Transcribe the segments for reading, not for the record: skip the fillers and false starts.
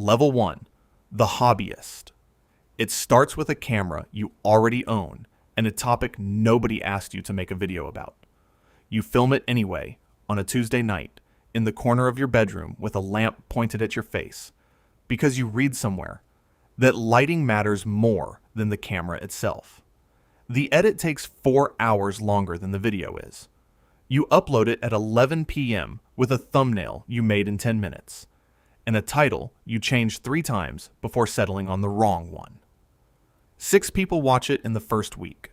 Level 1. The Hobbyist. It starts with a camera you already own and a topic nobody asked you to make a video about. You film it anyway, on a Tuesday night, in the corner of your bedroom with a lamp pointed at your face, because you read somewhere that lighting matters more than the camera itself. The edit takes 4 hours longer than the video is. You upload it at 11 p.m. with a thumbnail you made in 10 minutes, and a title you changed 3 times before settling on the wrong one. 6 people watch it in the first week.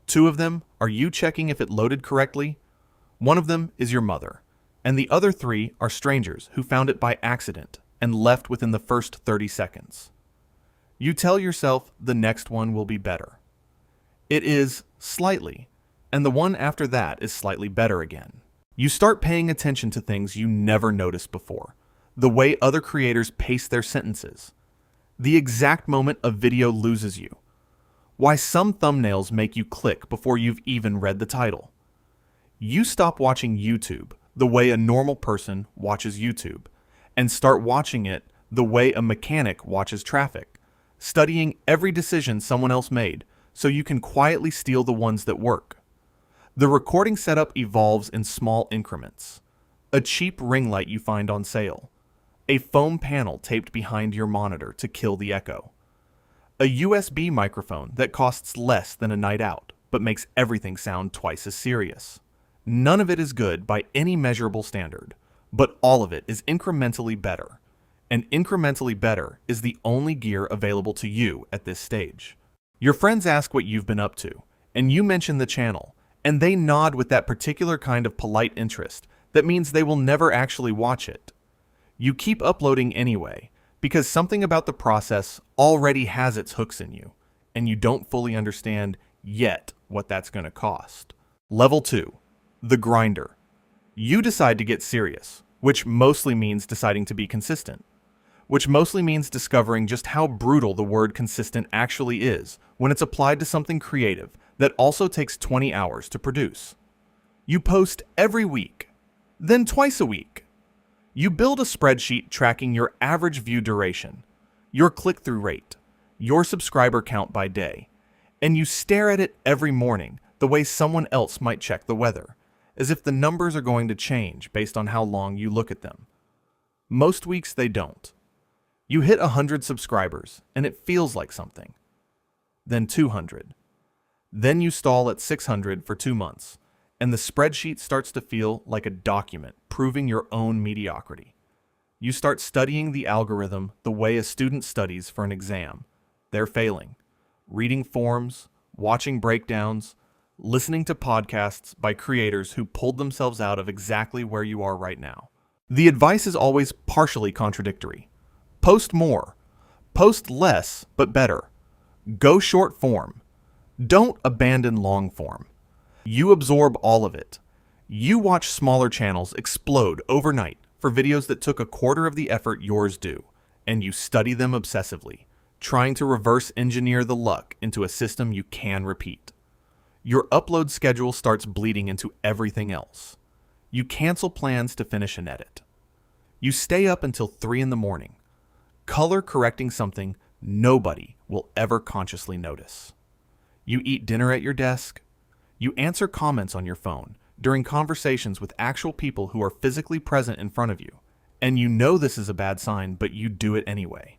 2 of them are you checking if it loaded correctly. 1 of them is your mother, and the other 3 are strangers who found it by accident and left within the first 30 seconds. You tell yourself the next one will be better. It is slightly, and the one after that is slightly better again. You start paying attention to things you never noticed before. The way other creators pace their sentences. The exact moment a video loses you. Why some thumbnails make you click before you've even read the title. You stop watching YouTube the way a normal person watches YouTube, and start watching it the way a mechanic watches traffic, studying every decision someone else made so you can quietly steal the ones that work. The recording setup evolves in small increments. A cheap ring light you find on sale. A foam panel taped behind your monitor to kill the echo. A USB microphone that costs less than a night out, but makes everything sound twice as serious. None of it is good by any measurable standard, but all of it is incrementally better. And incrementally better is the only gear available to you at this stage. Your friends ask what you've been up to, and you mention the channel, and they nod with that particular kind of polite interest that means they will never actually watch it. You keep uploading anyway, because something about the process already has its hooks in you, and you don't fully understand yet what that's going to cost. Level 2. The Grinder. You decide to get serious, which mostly means deciding to be consistent. Which mostly means discovering just how brutal the word consistent actually is when it's applied to something creative that also takes 20 hours to produce. You post every week, then twice a week. You build a spreadsheet tracking your average view duration, your click-through rate, your subscriber count by day, and you stare at it every morning the way someone else might check the weather, as if the numbers are going to change based on how long you look at them. Most weeks they don't. You hit 100 subscribers, and it feels like something. Then 200. Then you stall at 600 for 2 months, and the spreadsheet starts to feel like a document proving your own mediocrity. You start studying the algorithm the way a student studies for an exam. They're failing. Reading forums, watching breakdowns, listening to podcasts by creators who pulled themselves out of exactly where you are right now. The advice is always partially contradictory. Post more. Post less, but better. Go short form. Don't abandon long form. You absorb all of it. You watch smaller channels explode overnight for videos that took a quarter of the effort yours do, and you study them obsessively, trying to reverse engineer the luck into a system you can repeat. Your upload schedule starts bleeding into everything else. You cancel plans to finish an edit. You stay up until 3 in the morning, color correcting something nobody will ever consciously notice. You eat dinner at your desk. You answer comments on your phone during conversations with actual people who are physically present in front of you, and you know this is a bad sign, but you do it anyway.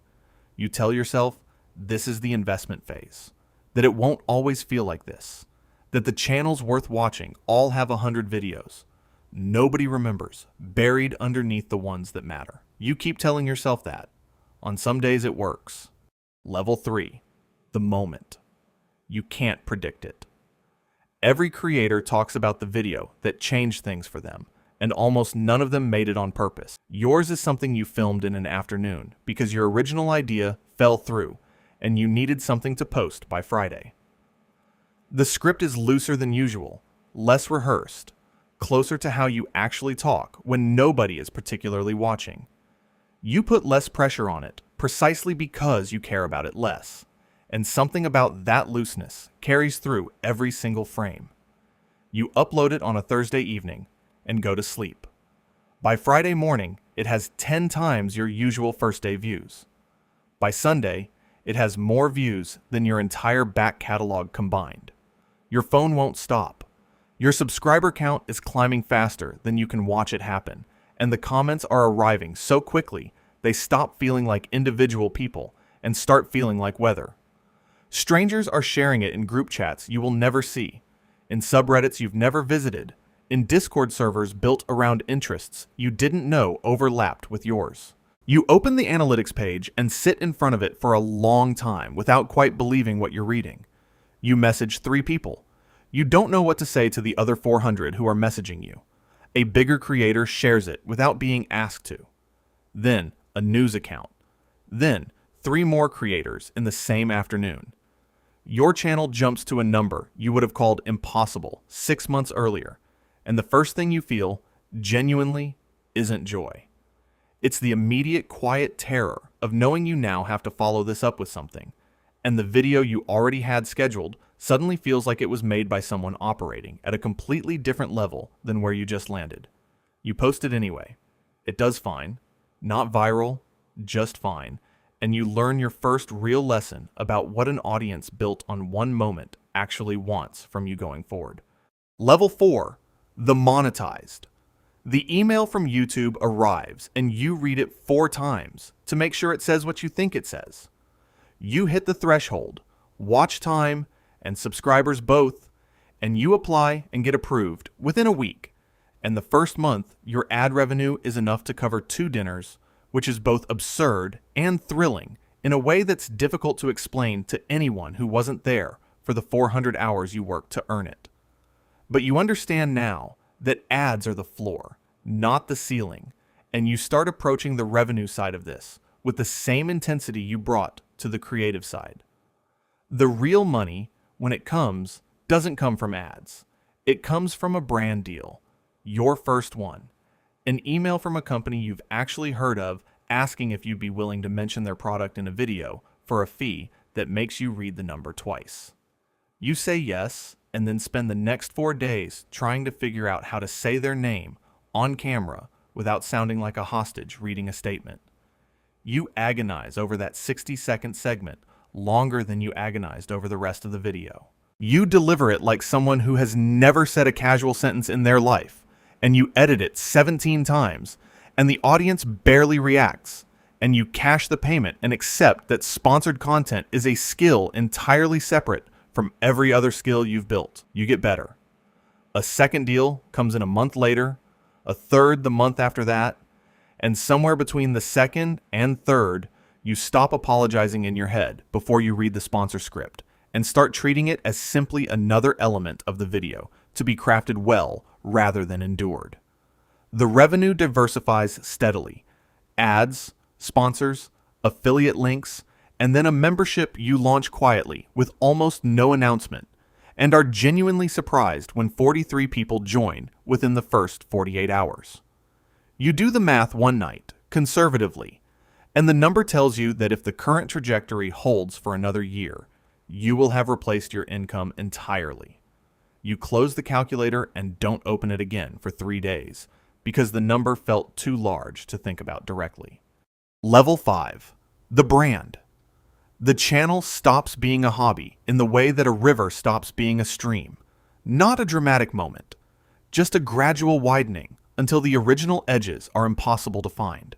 You tell yourself this is the investment phase, that it won't always feel like this, that the channels worth watching all have 100 videos. Nobody remembers, buried underneath the ones that matter. You keep telling yourself that. On some days it works. Level 3. The moment. You can't predict it. Every creator talks about the video that changed things for them, and almost none of them made it on purpose. Yours is something you filmed in an afternoon because your original idea fell through and you needed something to post by Friday. The script is looser than usual, less rehearsed, closer to how you actually talk when nobody is particularly watching. You put less pressure on it precisely because you care about it less. And something about that looseness carries through every single frame. You upload it on a Thursday evening and go to sleep. By Friday morning, it has 10 times your usual first day views. By Sunday, it has more views than your entire back catalog combined. Your phone won't stop. Your subscriber count is climbing faster than you can watch it happen, and the comments are arriving so quickly they stop feeling like individual people and start feeling like weather. Strangers are sharing it in group chats you will never see, in subreddits you've never visited, in Discord servers built around interests you didn't know overlapped with yours. You open the analytics page and sit in front of it for a long time without quite believing what you're reading. You message 3 people. You don't know what to say to the other 400 who are messaging you. A bigger creator shares it without being asked to. Then, a news account. Then, 3 more creators in the same afternoon. Your channel jumps to a number you would have called impossible 6 months earlier, and the first thing you feel, genuinely, isn't joy. It's the immediate quiet terror of knowing you now have to follow this up with something, and the video you already had scheduled suddenly feels like it was made by someone operating at a completely different level than where you just landed. You post it anyway. It does fine. Not viral, just fine. And you learn your first real lesson about what an audience built on one moment actually wants from you going forward. Level 4, the monetized. The email from YouTube arrives and you read it 4 times to make sure it says what you think it says. You hit the threshold, watch time, and subscribers both, and you apply and get approved within a week. And the first month, your ad revenue is enough to cover 2 dinners, which is both absurd and thrilling in a way that's difficult to explain to anyone who wasn't there for the 400 hours you worked to earn it. But you understand now that ads are the floor, not the ceiling, and you start approaching the revenue side of this with the same intensity you brought to the creative side. The real money, when it comes, doesn't come from ads. It comes from a brand deal, your first one. An email from a company you've actually heard of asking if you'd be willing to mention their product in a video for a fee that makes you read the number twice. You say yes, and then spend the next 4 days trying to figure out how to say their name on camera without sounding like a hostage reading a statement. You agonize over that 60-second segment longer than you agonized over the rest of the video. You deliver it like someone who has never said a casual sentence in their life, and you edit it 17 times, and the audience barely reacts, and you cash the payment and accept that sponsored content is a skill entirely separate from every other skill you've built. You get better. A second deal comes in a month later, a third the month after that, and somewhere between the second and third, you stop apologizing in your head before you read the sponsor script and start treating it as simply another element of the video to be crafted well rather than endured. The revenue diversifies steadily. Ads, sponsors, affiliate links, and then a membership you launch quietly with almost no announcement and are genuinely surprised when 43 people join within the first 48 hours. You do the math one night, conservatively, and the number tells you that if the current trajectory holds for another year, you will have replaced your income entirely. You close the calculator and don't open it again for 3 days because the number felt too large to think about directly. Level 5, the brand. The channel stops being a hobby in the way that a river stops being a stream. Not a dramatic moment, just a gradual widening until the original edges are impossible to find.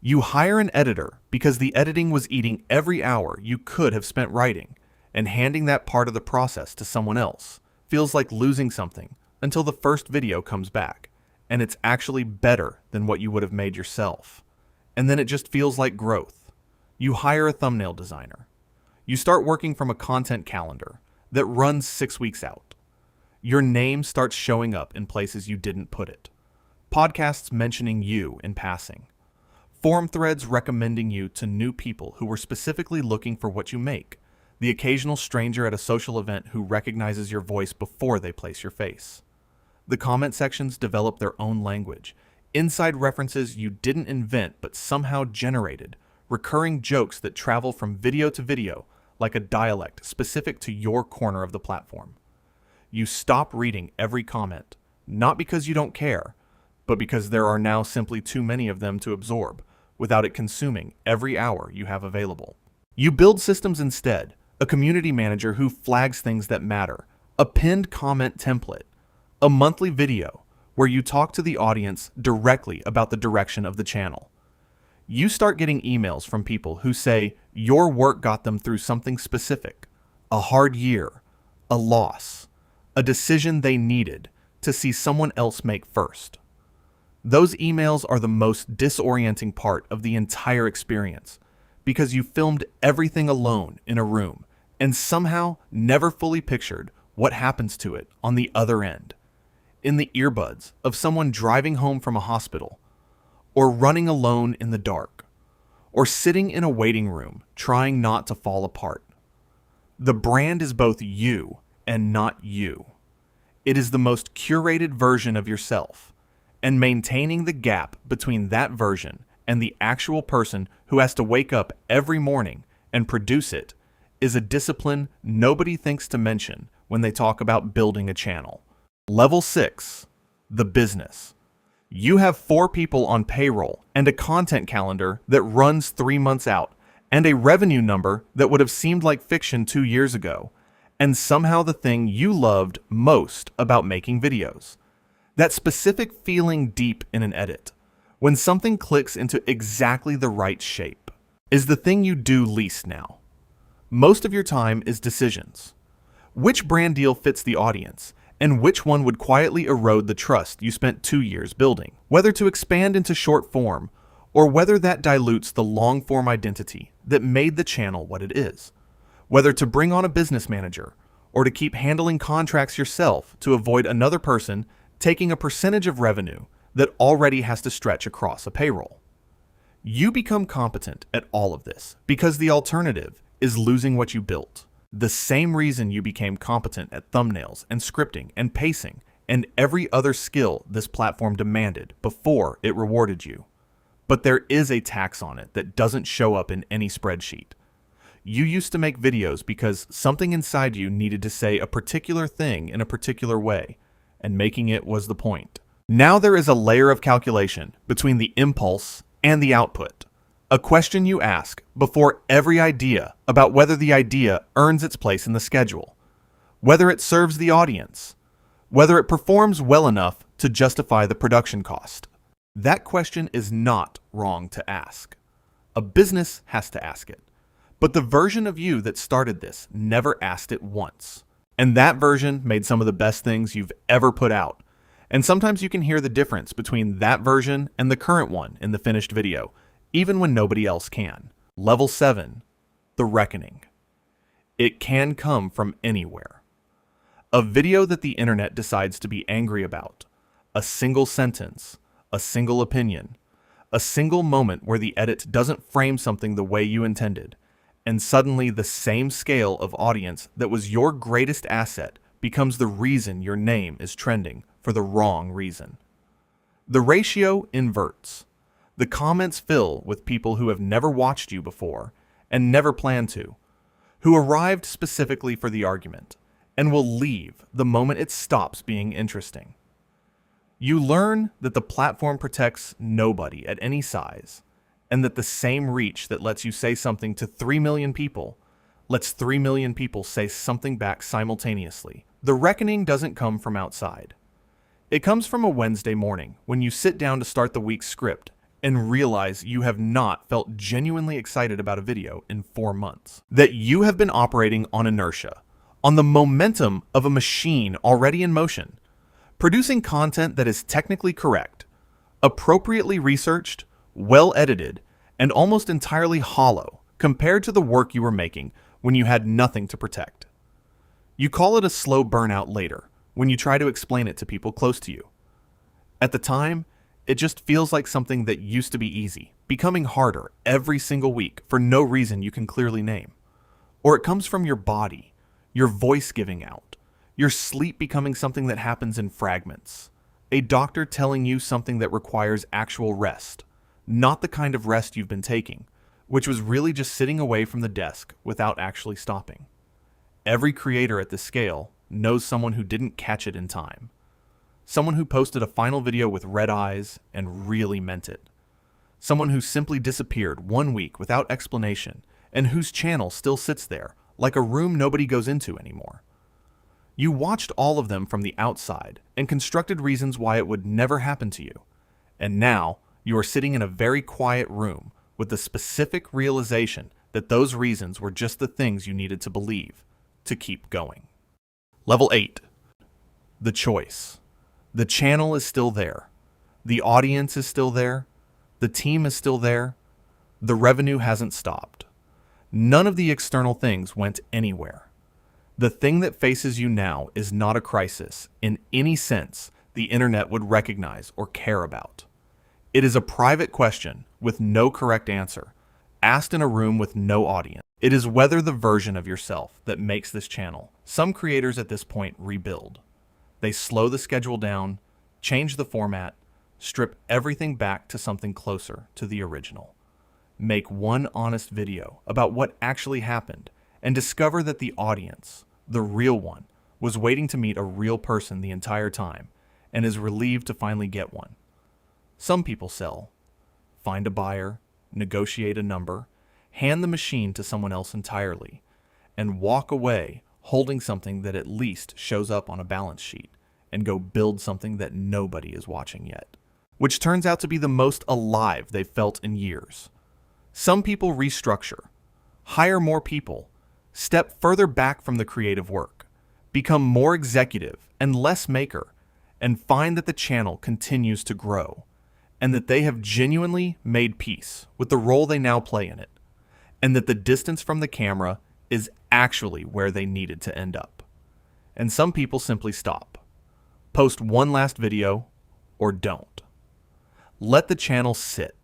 You hire an editor because the editing was eating every hour you could have spent writing, and handing that part of the process to someone else feels like losing something until the first video comes back, and it's actually better than what you would have made yourself. And then it just feels like growth. You hire a thumbnail designer. You start working from a content calendar that runs 6 weeks out. Your name starts showing up in places you didn't put it. Podcasts mentioning you in passing. Forum threads recommending you to new people who were specifically looking for what you make. The occasional stranger at a social event who recognizes your voice before they place your face. The comment sections develop their own language. Inside references you didn't invent but somehow generated. Recurring jokes that travel from video to video like a dialect specific to your corner of the platform. You stop reading every comment, not because you don't care, but because there are now simply too many of them to absorb, without it consuming every hour you have available. You build systems instead, a community manager who flags things that matter, a pinned comment template, a monthly video where you talk to the audience directly about the direction of the channel. You start getting emails from people who say your work got them through something specific, a hard year, a loss, a decision they needed to see someone else make first. Those emails are the most disorienting part of the entire experience because you filmed everything alone in a room and somehow never fully pictured what happens to it on the other end, in the earbuds of someone driving home from a hospital, or running alone in the dark, or sitting in a waiting room trying not to fall apart. The brand is both you and not you. It is the most curated version of yourself, and maintaining the gap between that version and the actual person who has to wake up every morning and produce it is a discipline nobody thinks to mention when they talk about building a channel. Level 6, the business. You have 4 people on payroll and a content calendar that runs 3 months out and a revenue number that would have seemed like fiction 2 years ago, and somehow the thing you loved most about making videos. That specific feeling deep in an edit, when something clicks into exactly the right shape, is the thing you do least now. Most of your time is decisions. Which brand deal fits the audience, and which one would quietly erode the trust you spent 2 years building? Whether to expand into short form, or whether that dilutes the long-form identity that made the channel what it is. Whether to bring on a business manager, or to keep handling contracts yourself to avoid another person taking a percentage of revenue that already has to stretch across a payroll. You become competent at all of this because the alternative is losing what you built. The same reason you became competent at thumbnails and scripting and pacing and every other skill this platform demanded before it rewarded you. But there is a tax on it that doesn't show up in any spreadsheet. You used to make videos because something inside you needed to say a particular thing in a particular way, and making it was the point. Now there is a layer of calculation between the impulse and the output. A question you ask before every idea about whether the idea earns its place in the schedule, whether it serves the audience, whether it performs well enough to justify the production cost. That question is not wrong to ask. A business has to ask it. But the version of you that started this never asked it once. And that version made some of the best things you've ever put out. And sometimes you can hear the difference between that version and the current one in the finished video, even when nobody else can. Level 7, the reckoning. It can come from anywhere. A video that the internet decides to be angry about, a single sentence, a single opinion, a single moment where the edit doesn't frame something the way you intended, and suddenly the same scale of audience that was your greatest asset becomes the reason your name is trending for the wrong reason. The ratio inverts. The comments fill with people who have never watched you before and never plan to, who arrived specifically for the argument and will leave the moment it stops being interesting. You learn that the platform protects nobody at any size, and that the same reach that lets you say something to 3 million people lets 3 million people say something back simultaneously. The reckoning doesn't come from outside. It comes from a Wednesday morning when you sit down to start the week's script and realize you have not felt genuinely excited about a video in 4 months. That you have been operating on inertia, on the momentum of a machine already in motion, producing content that is technically correct, appropriately researched, well edited, and almost entirely hollow compared to the work you were making when you had nothing to protect. You call it a slow burnout later when you try to explain it to people close to you. At the time, it just feels like something that used to be easy, becoming harder every single week for no reason you can clearly name. Or it comes from your body, your voice giving out, your sleep becoming something that happens in fragments, a doctor telling you something that requires actual rest, not the kind of rest you've been taking, which was really just sitting away from the desk without actually stopping. Every creator at this scale knows someone who didn't catch it in time. Someone who posted a final video with red eyes and really meant it. Someone who simply disappeared 1 week without explanation and whose channel still sits there like a room nobody goes into anymore. You watched all of them from the outside and constructed reasons why it would never happen to you. And now you are sitting in a very quiet room with the specific realization that those reasons were just the things you needed to believe to keep going. Level 8. The choice. The channel is still there. The audience is still there. The team is still there. The revenue hasn't stopped. None of the external things went anywhere. The thing that faces you now is not a crisis in any sense the internet would recognize or care about. It is a private question with no correct answer, asked in a room with no audience. It is whether the version of yourself that makes this channel. Some creators at this point rebuild. They slow the schedule down, change the format, strip everything back to something closer to the original. Make one honest video about what actually happened and discover that the audience, the real one, was waiting to meet a real person the entire time and is relieved to finally get one. Some people sell, find a buyer, negotiate a number, hand the machine to someone else entirely, and walk away holding something that at least shows up on a balance sheet and go build something that nobody is watching yet, which turns out to be the most alive they've felt in years. Some people restructure, hire more people, step further back from the creative work, become more executive and less maker, and find that the channel continues to grow, and that they have genuinely made peace with the role they now play in it, and that the distance from the camera is actually where they needed to end up. And some people simply stop. Post one last video, or don't. Let the channel sit.